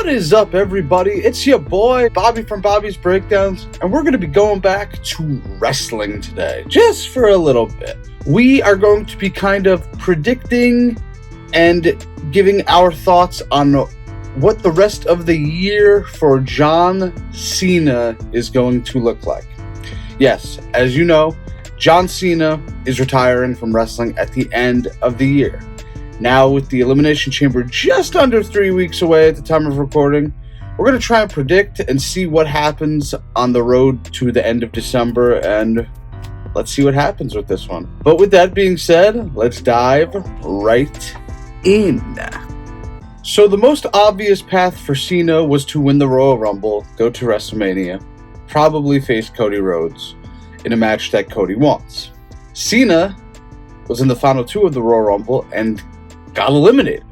is up, everybody? It's your boy, Bobby from Bobby's Breakdowns, and we're going to be going back to wrestling today, just for a little bit. We are going to be kind of predicting and giving our thoughts on what the rest of the year for John Cena is going to look like. Yes, as you know, John Cena is retiring from wrestling at the end of the year. Now, with the Elimination Chamber just under 3 weeks away at the time of recording, we're going to try and predict and see what happens on the road to the end of December, and let's see what happens with this one. But with that being said, let's dive right in. So the most obvious path for Cena was to win the Royal Rumble, go to WrestleMania, probably face Cody Rhodes in a match that Cody wants. Cena was in the final two of the Royal Rumble and got eliminated.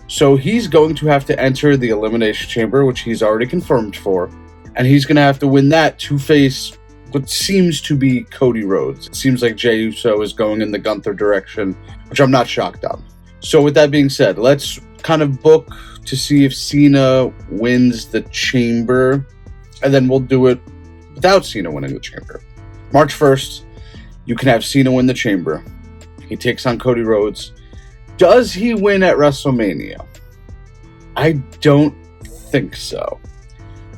So he's going to have to enter the Elimination Chamber, which he's already confirmed for, and he's going to have to win that to face what seems to be Cody Rhodes. It seems like Jey Uso is going in the Gunther direction, which I'm not shocked on. So with that being said, let's kind of book to see if Cena wins the Chamber, and then we'll do it without Cena winning the Chamber. March 1st, you can have Cena win the Chamber. He takes on Cody Rhodes. Does he win at WrestleMania? I don't think so.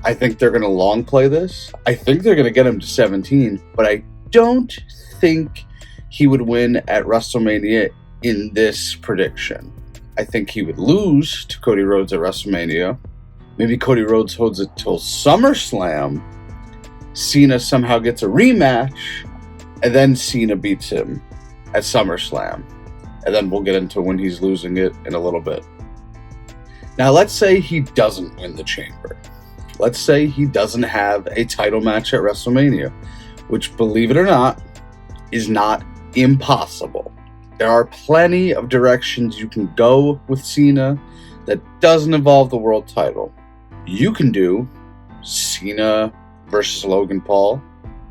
I think they're going to long play this. I think they're going to get him to 17, but I don't think he would win at WrestleMania in this prediction. I think he would lose to Cody Rhodes at WrestleMania. Maybe Cody Rhodes holds it till SummerSlam. Cena somehow gets a rematch, and then Cena beats him at SummerSlam. And then we'll get into when he's losing it in a little bit. Now, let's say he doesn't win the Chamber. Let's say he doesn't have a title match at WrestleMania, which, believe it or not, is not impossible. There are plenty of directions you can go with Cena that doesn't involve the world title. You can do Cena versus Logan Paul,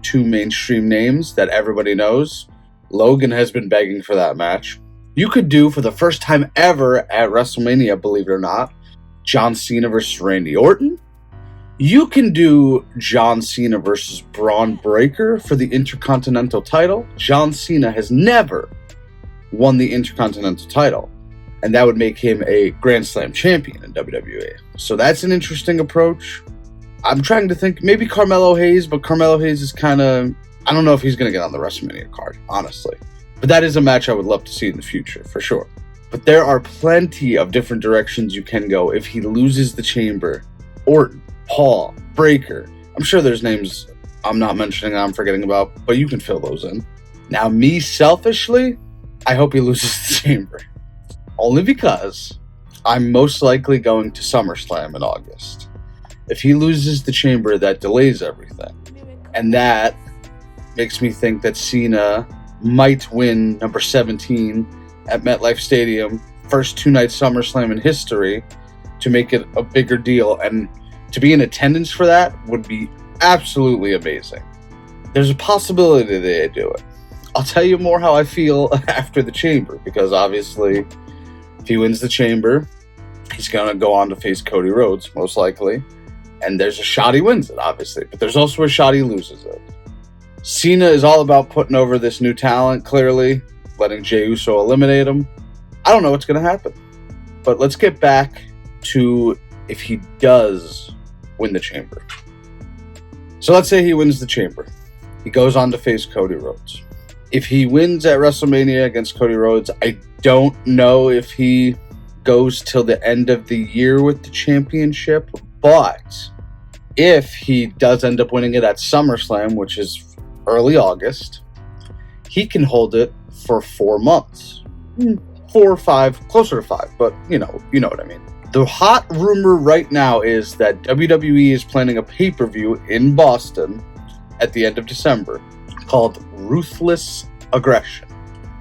two mainstream names that everybody knows. Logan has been begging for that match. You could do, for the first time ever at WrestleMania, believe it or not, John Cena versus Randy Orton. You can do John Cena versus Braun Breaker for the Intercontinental title. John Cena has never won the Intercontinental title, and that would make him a Grand Slam champion in WWE. So that's an interesting approach. I'm trying to think, maybe Carmelo Hayes, but Carmelo Hayes is kind of, I don't know if he's going to get on the WrestleMania card, honestly. But that is a match I would love to see in the future, for sure. But there are plenty of different directions you can go if he loses the Chamber. Orton, Paul, Breaker. I'm sure there's names I'm not mentioning, I'm forgetting about, but you can fill those in. Now, me, selfishly, I hope he loses the Chamber. Only because I'm most likely going to SummerSlam in August. If he loses the Chamber, that delays everything. And that makes me think that Cena might win number 17 at MetLife Stadium, first two-night SummerSlam in history, to make it a bigger deal, and to be in attendance for that would be absolutely amazing. There's a possibility they do it. I'll tell you more how I feel after the Chamber, because obviously if he wins the Chamber, he's going to go on to face Cody Rhodes, most likely, and there's a shot he wins it, obviously, but there's also a shot he loses it. Cena is all about putting over this new talent, clearly, letting Jey Uso eliminate him. I don't know what's going to happen. But let's get back to if he does win the Chamber. So let's say he wins the Chamber. He goes on to face Cody Rhodes. If he wins at WrestleMania against Cody Rhodes, I don't know if he goes till the end of the year with the championship, but if he does end up winning it at SummerSlam, which is early August, he can hold it for 4 months. 4 or 5, closer to 5, but you know what I mean. The hot rumor right now is that WWE is planning a pay-per-view in Boston at the end of December called Ruthless Aggression.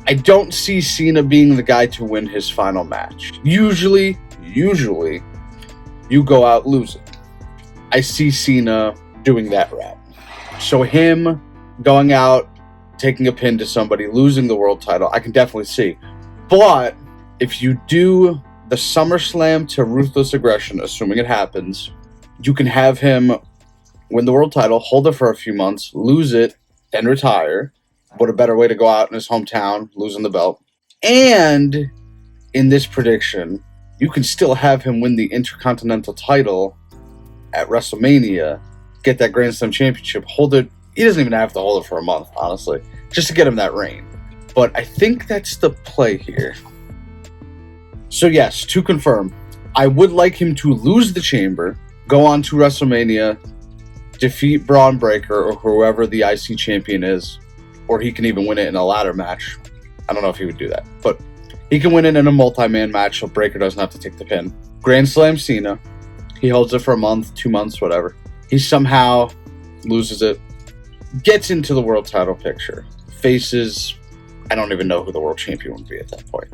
I don't see Cena being the guy to win his final match. Usually, you go out losing. I see Cena doing that route. So him going out, taking a pin to somebody, losing the world title, I can definitely see. But if you do the the SummerSlam to Ruthless Aggression, assuming it happens, you can have him win the world title, hold it for a few months, lose it, then retire. What a better way to go out in his hometown, losing the belt. And in this prediction, you can still have him win the Intercontinental title at WrestleMania, get that Grand Slam championship, hold it. He doesn't even have to hold it for a month, honestly, just to get him that reign. But I think that's the play here. So yes, to confirm, I would like him to lose the Chamber, go on to WrestleMania, defeat Braun Breaker or whoever the IC champion is, or he can even win it in a ladder match. I don't know if he would do that, but he can win it in a multi-man match so Breaker doesn't have to take the pin. Grand Slam Cena. He holds it for a month, 2 months, whatever. He somehow loses it, gets into the world title picture, faces, I don't even know who the world champion would be at that point.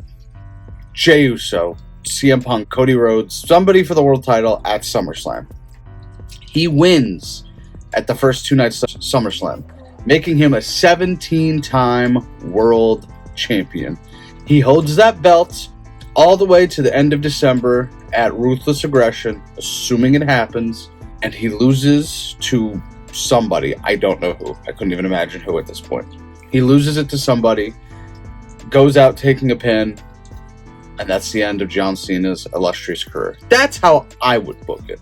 Jey Uso, CM Punk, Cody Rhodes, somebody for the world title at SummerSlam. He wins at the first 2 nights of SummerSlam, making him a 17-time world champion. He holds that belt all the way to the end of December at Ruthless Aggression, assuming it happens, and he loses to somebody. I don't know who. I couldn't even imagine who at this point. He loses it to somebody, goes out taking a pin, and that's the end of John Cena's illustrious career. That's how I would book it.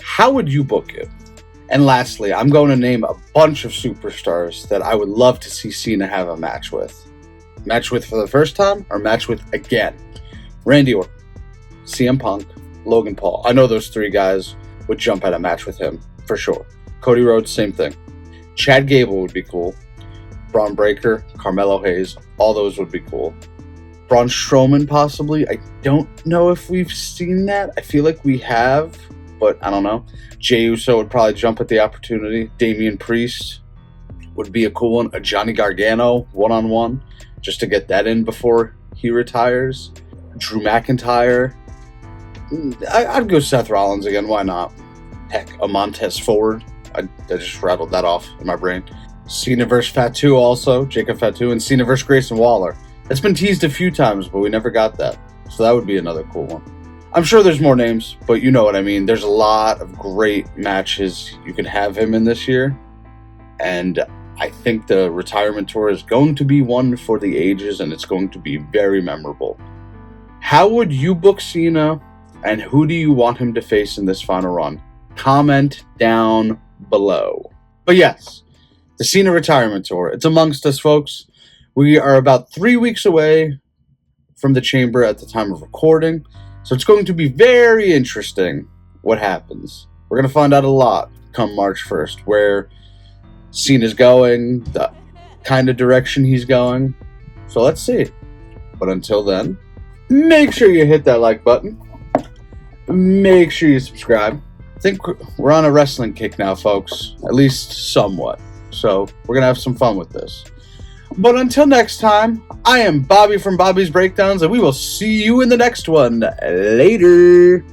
How would you book it? And lastly, I'm going to name a bunch of superstars that I would love to see Cena have a match with. Match with for the first time or match with again? Randy Orton, CM Punk, Logan Paul. I know those 3 guys would jump at a match with him for sure. Cody Rhodes, same thing. Chad Gable would be cool. Braun Breaker, Carmelo Hayes, all those would be cool. Braun Strowman, possibly. I don't know if we've seen that. I feel like we have, but I don't know. Jey Uso would probably jump at the opportunity. Damian Priest would be a cool one. A Johnny Gargano, one-on-one, just to get that in before he retires. Drew McIntyre. I'd go Seth Rollins again. Why not? Heck, a Montez Ford. I just rattled that off in my brain. Cena vs. Fatu also. Jacob Fatu. And Cena vs. Grayson Waller. That's been teased a few times, but we never got that. So that would be another cool one. I'm sure there's more names, but you know what I mean. There's a lot of great matches you can have him in this year. And I think the retirement tour is going to be one for the ages, and it's going to be very memorable. How would you book Cena, and who do you want him to face in this final run? Comment down below. But yes, the Cena retirement tour. It's amongst us, folks. We are about 3 weeks away from the Chamber at the time of recording. So it's going to be very interesting what happens. We're going to find out a lot come March 1st, where Cena's going, the kind of direction he's going. So let's see. But until then, make sure you hit that like button. Make sure you subscribe. I think we're on a wrestling kick now, folks. At least somewhat. So we're going to have some fun with this. But until next time, I am Bobby from Bobby's Breakdowns, and we will see you in the next one. Later.